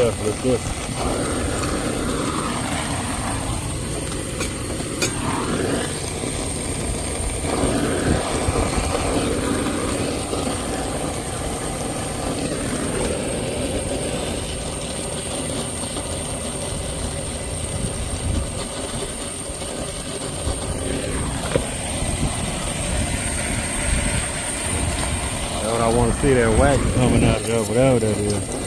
stuff look different. I want to see that wax coming out of there, whatever that is.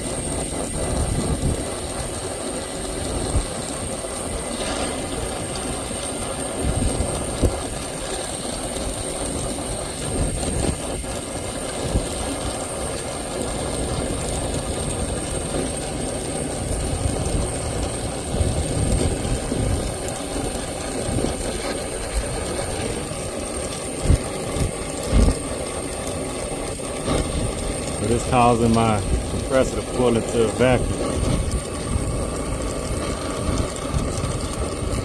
But it's causing my compressor to pull into a vacuum.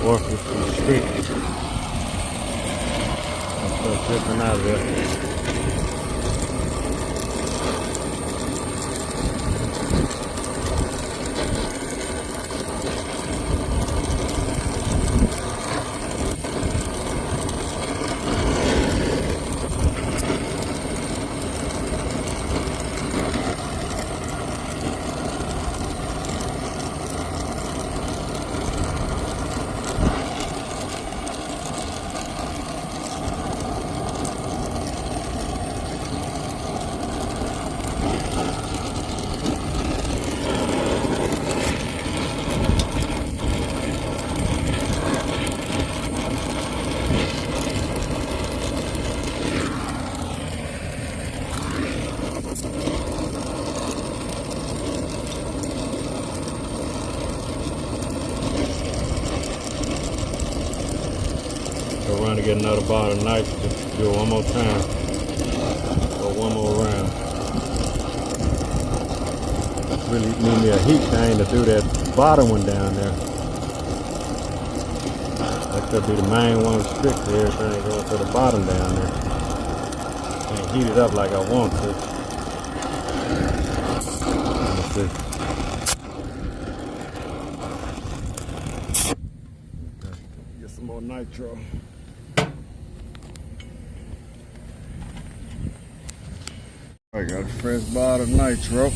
Orifice restricted. That's stuff dripping out of there. Go around to get another bottle of nitrogen. Do it one more time. Or one more round. Really need me a heat thing to do that bottom one down there. That could be the main one restricted. Everything going to the bottom down there. Can't heat it up like I want to. Let's see. Get some more nitro. I got a fresh bottle of nitro.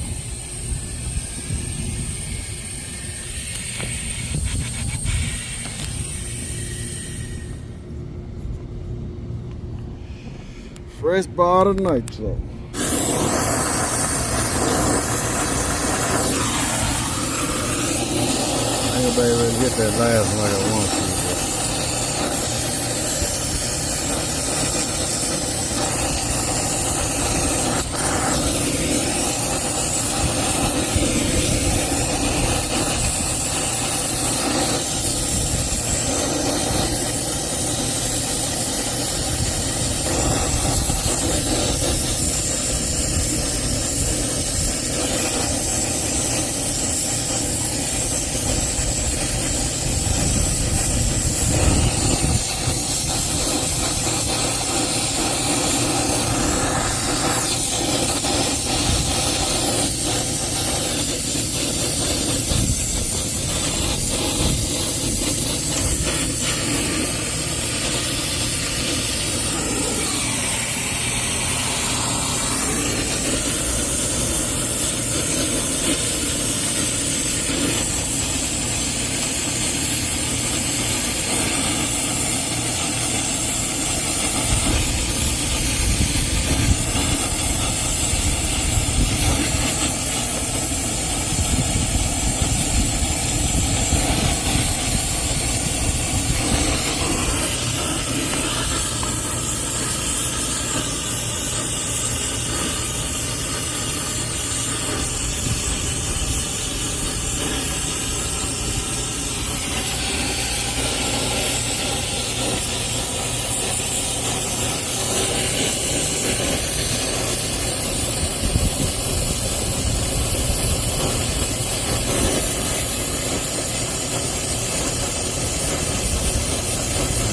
Fresh bottle of nitro. I ain't gonna really get that last one like I want to.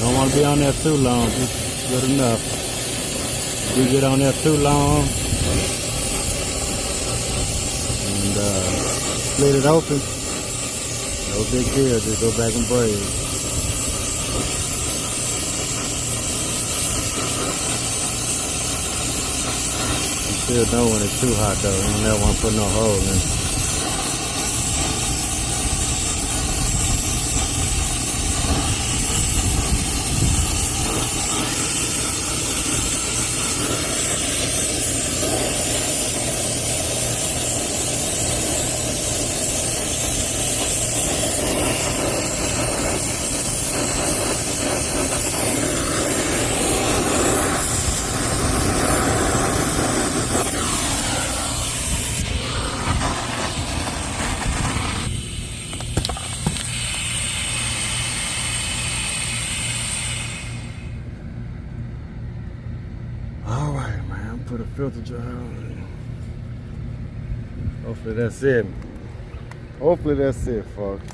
Don't want to be on there too long, just good enough. If you get on there too long and split it open. No big deal, just go back and braid. You should know when it's too hot though. You don't ever want to put no hole in it. Alright, man, put a filter dry on. Hopefully that's it. Hopefully that's it, folks.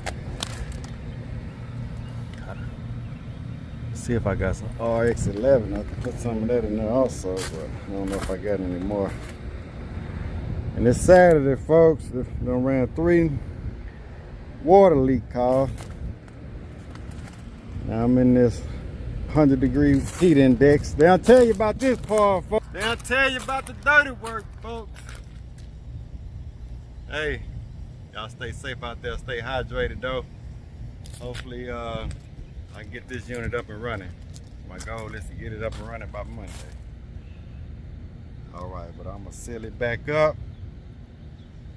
See if I got some RX11. I can put some of that in there also, but I don't know if I got any more. And it's Saturday, folks. Done ran 3 water leak calls. Now I'm in this 100-degree heat index. They don't tell you about this part, folks. They don't tell you about the dirty work, folks. Hey, y'all stay safe out there. Stay hydrated, though. Hopefully, I can get this unit up and running. My goal is to get it up and running by Monday. All right, but I'm gonna seal it back up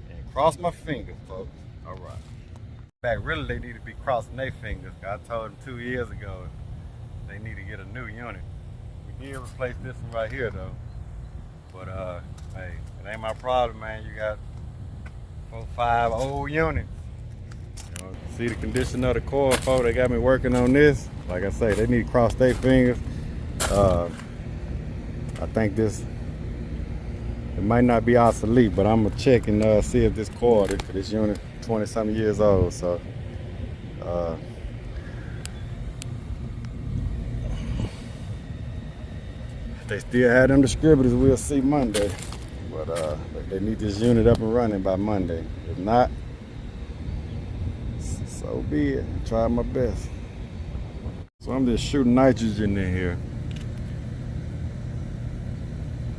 and cross my fingers, folks. All right. Back, really, they need to be crossing their fingers. I told them 2 years ago they need to get a new unit. We did replace this one right here though. But hey, it ain't my problem, man. You got 4, 5 old units. You know, see the condition of the coil, folks. They got me working on this. Like I say, they need to cross their fingers. I think this, it might not be obsolete, but I'm gonna check and see if this coil, this unit 20-something years old. So if they still have them distributors, we'll see Monday. But they need this unit up and running by Monday. If not, so be it. Try my best. So I'm just shooting nitrogen in here,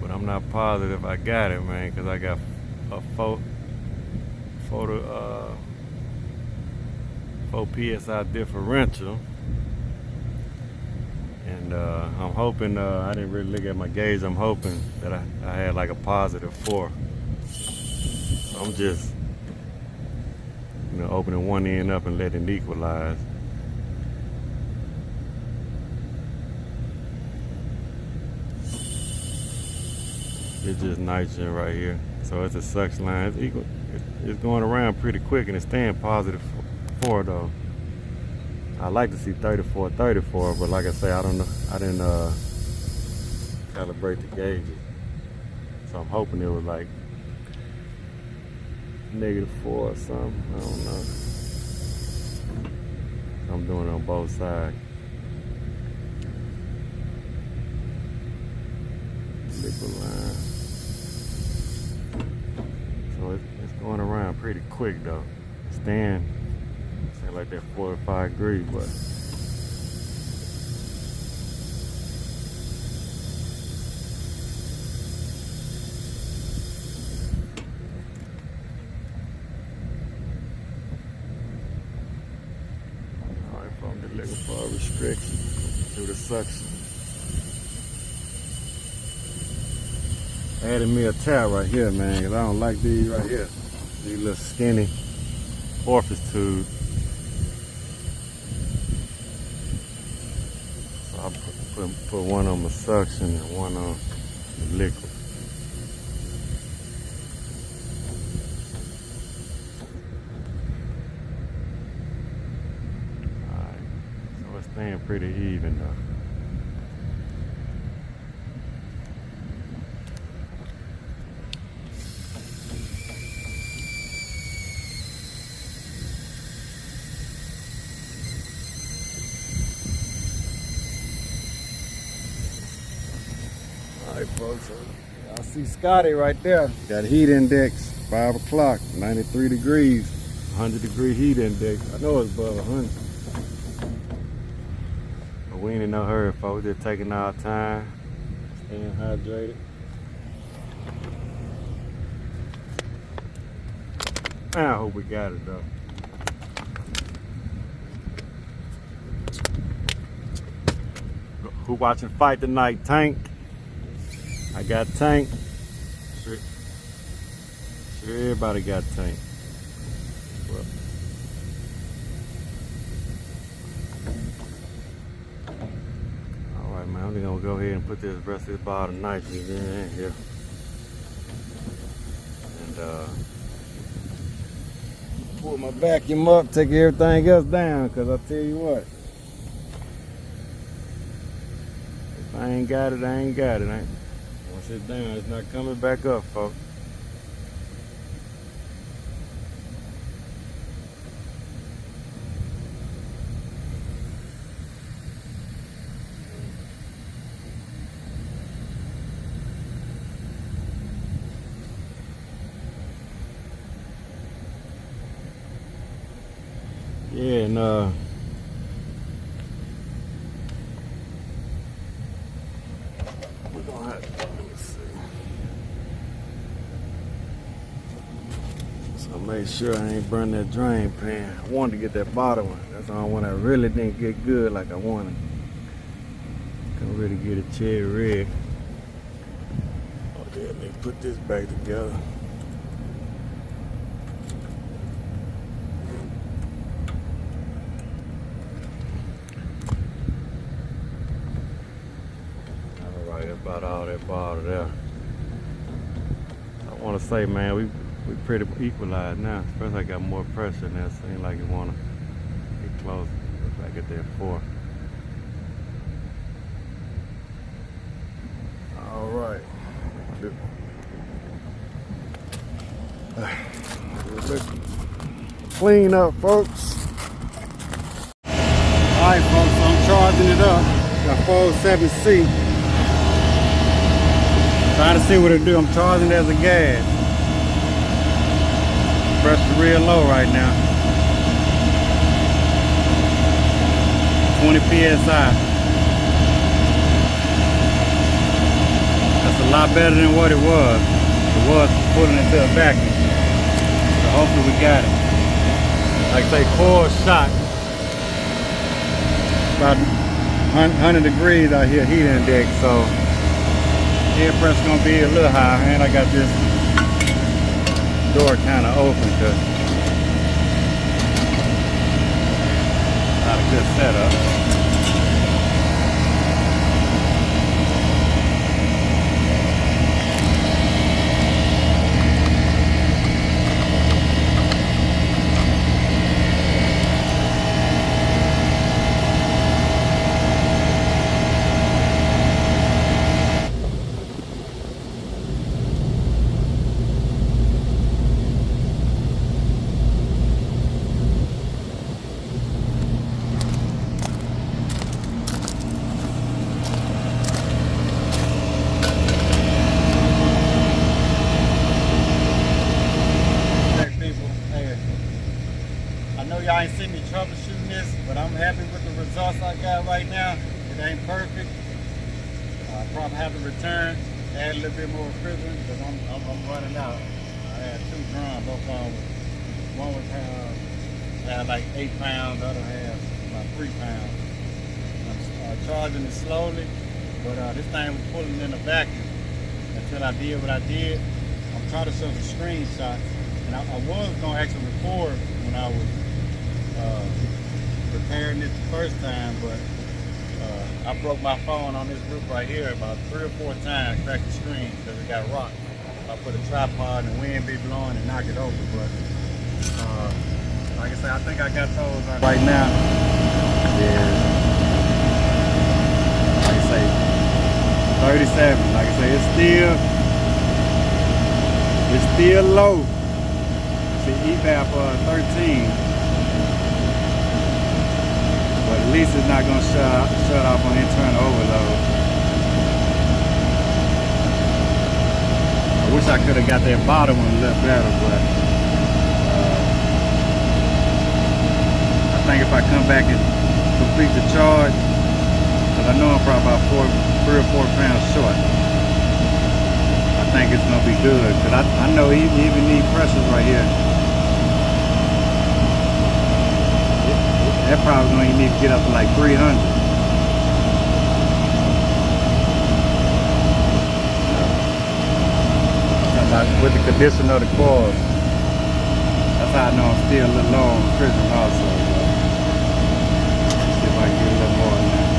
but I'm not positive I got it, man, because I got a 4 PSI differential, and I'm hoping, I didn't really look at my gauge, I'm hoping that I had like a +4. So I'm just, you know, opening one end up and letting it equalize. It's just nitrogen right here. So it's a suction line. It's equal. It's going around pretty quick and it's staying +4 though. I like to see 34, but like I say, I don't know. I didn't calibrate the gauges. So I'm hoping it was like -4 or something. I don't know. I'm doing it on both sides. Liquid line. So it's going around pretty quick though. It's staying, say like that 4 or 5 degrees, but alright, from the liquid restriction to the suction. Added me a tab right here, man, because I don't like these right here. These little skinny orifice tubes. So I put one on my suction and one on the liquid. Alright, so it's staying pretty even though. Alright folks, so I see Scotty right there. Got heat index, 5 o'clock, 93 degrees. 100-degree heat index. I know it's above 100. But we ain't in no hurry, folks. Just taking our time, staying hydrated. I hope we got it though. Who watching Fight Tonight? Tank. I got Tank. Sure everybody got Tank. Well, all right, man. I'm just gonna go ahead and put this rest of this bottle of nitrogen in here, and pull my vacuum up, take everything else down. Cause I tell you what, if I ain't got it, I ain't got it. Once it's down, it's not coming back up, folks. Yeah, and we're gonna have to, let me see. So make sure I ain't burn that drain pan. I wanted to get that bottom one. That's the only one I really didn't get good like I wanted. Couldn't really get it cherry red. Okay, let me put this back together. About all that bottle there. I want to say, man, we pretty equalized now. Especially I got more pressure now. Seems like you want to get close. If I get there 4. All right. Let's clean up, folks. All right, folks. So I'm charging it up. Got 407C. Trying to see what it do. I'm charging it as a gas. Pressure real low right now. 20 PSI. That's a lot better than what it was. It was pulling into a vacuum. So hopefully we got it. Like I say, coil shot. About 100 degrees out here, heat index, so air pressure gonna be a little high, and I got this door kind of open because not a good setup. Y'all ain't seen me troubleshooting this, but I'm happy with the results I got right now. It ain't perfect. I probably have to return, add a little bit more refrigerant because I'm running out. I had 2 drums, both of them. One was had like 8 pounds, the other half about 3 pounds. I'm charging it slowly, but this thing was pulling in a vacuum until I did what I did. I'm trying to show the screenshots, and I was gonna actually record when I was repairing it the first time, but I broke my phone on this roof right here about 3 or 4 times, cracked the screen because it got rocked. I put a tripod and the wind be blowing and knock it over, but like I said, I think I got those right now. Yeah, like I say, 37. Like I say, it's still low. See, EVAP 13. But at least it's not going to shut off on internal overload. I wish I could have got that bottom one a little better, but think if I come back and complete the charge, because I know I'm probably about 3 or 4 pounds short, I think it's gonna be good. Because I know you even need pressures right here. That probably gonna even need to get up to like 300. With the condition of the coils. That's how I know I'm still a little low on refrigerant also. See if I can get a little more in there.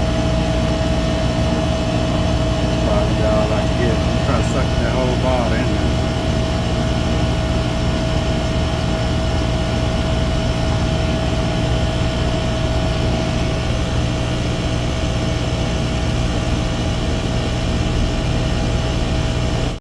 Probably all I can get. I'm trying to suck that whole